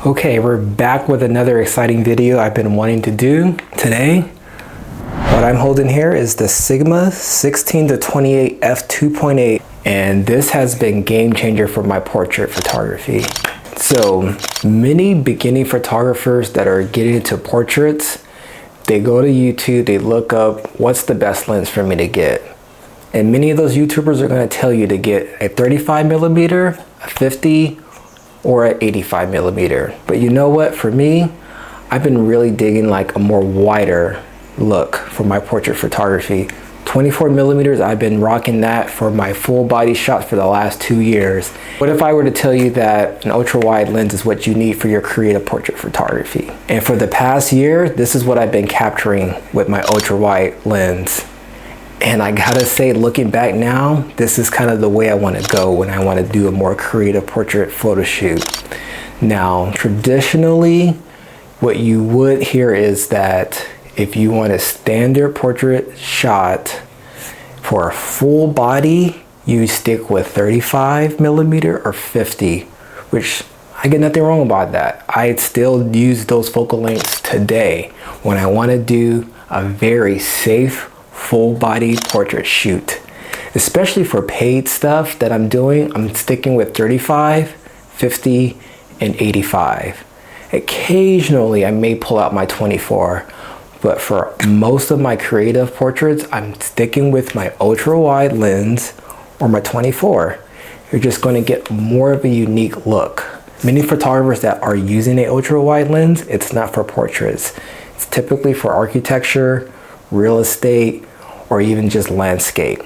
Okay, we're back with another exciting video I've been wanting to do today. What I'm holding here is the Sigma 16-28 F2.8, and this has been game changer for my portrait photography. So many beginning photographers that are getting into portraits, they go to YouTube, they look up what's the best lens for me to get. And many of those YouTubers are going to tell you to get a 35mm, a 50, or an 85mm. But you know what, for me, I've been really digging like a more wider look for my portrait photography. 24mm, I've been rocking that for my full body shots for the last 2 years. What if I were to tell you that an ultra wide lens is what you need for your creative portrait photography? And for the past year, this is what I've been capturing with my ultra wide lens. And I gotta say, looking back now, this is kind of the way I want to go when I want to do a more creative portrait photo shoot. Now, traditionally, what you would hear is that if you want a standard portrait shot for a full body, you stick with 35mm or 50, which I get nothing wrong about that. I still use those focal lengths today when I want to do a very safe full body portrait shoot. Especially for paid stuff that I'm doing, I'm sticking with 35, 50, and 85. Occasionally I may pull out my 24, but for most of my creative portraits, I'm sticking with my ultra wide lens or my 24. You're just going to get more of a unique look. Many photographers that are using an ultra wide lens, it's not for portraits. It's typically for architecture, real estate, or even just landscape.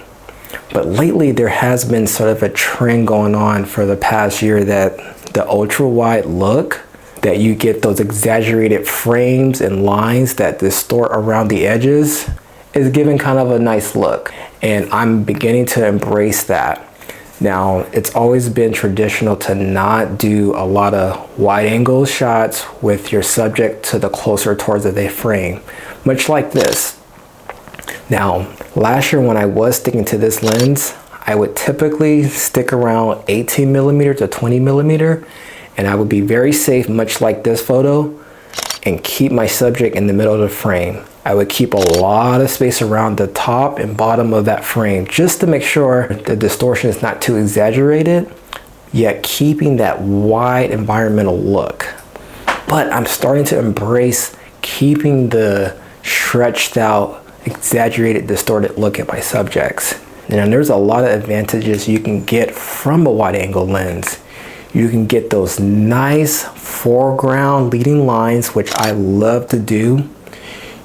But lately there has been sort of a trend going on for the past year that the ultra wide look, that you get those exaggerated frames and lines that distort around the edges, is giving kind of a nice look. And I'm beginning to embrace that. Now, it's always been traditional to not do a lot of wide angle shots with your subject to the closer towards the frame, much like this. Now, last year when I was sticking to this lens, I would typically stick around 18mm to 20mm, and I would be very safe, much like this photo, and keep my subject in the middle of the frame. I would keep a lot of space around the top and bottom of that frame just to make sure the distortion is not too exaggerated, yet keeping that wide environmental look. But I'm starting to embrace keeping the stretched out, exaggerated, distorted look at my subjects. And there's a lot of advantages you can get from a wide angle lens. You can get those nice foreground leading lines, which I love to do.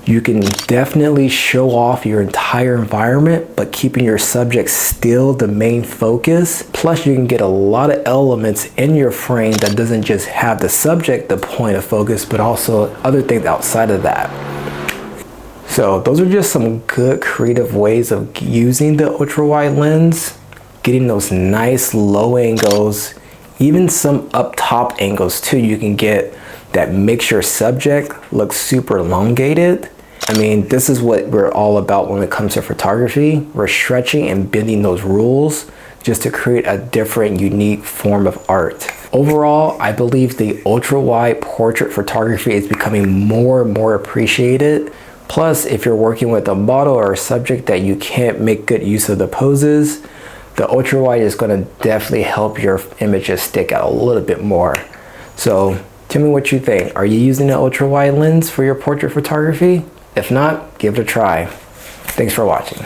You can definitely show off your entire environment, but keeping your subject still the main focus. Plus, you can get a lot of elements in your frame that doesn't just have the subject the point of focus, but also other things outside of that. So those are just some good creative ways of using the ultra wide lens, getting those nice low angles, even some up top angles too you can get that makes your subject look super elongated. I mean, this is what we're all about when it comes to photography. We're stretching and bending those rules just to create a different, unique form of art. Overall, I believe the ultra wide portrait photography is becoming more and more appreciated. Plus, if you're working with a model or a subject that you can't make good use of the poses, the ultra wide is going to definitely help your images stick out a little bit more. So tell me what you think. Are you using an ultra wide lens for your portrait photography? If not, give it a try. Thanks for watching.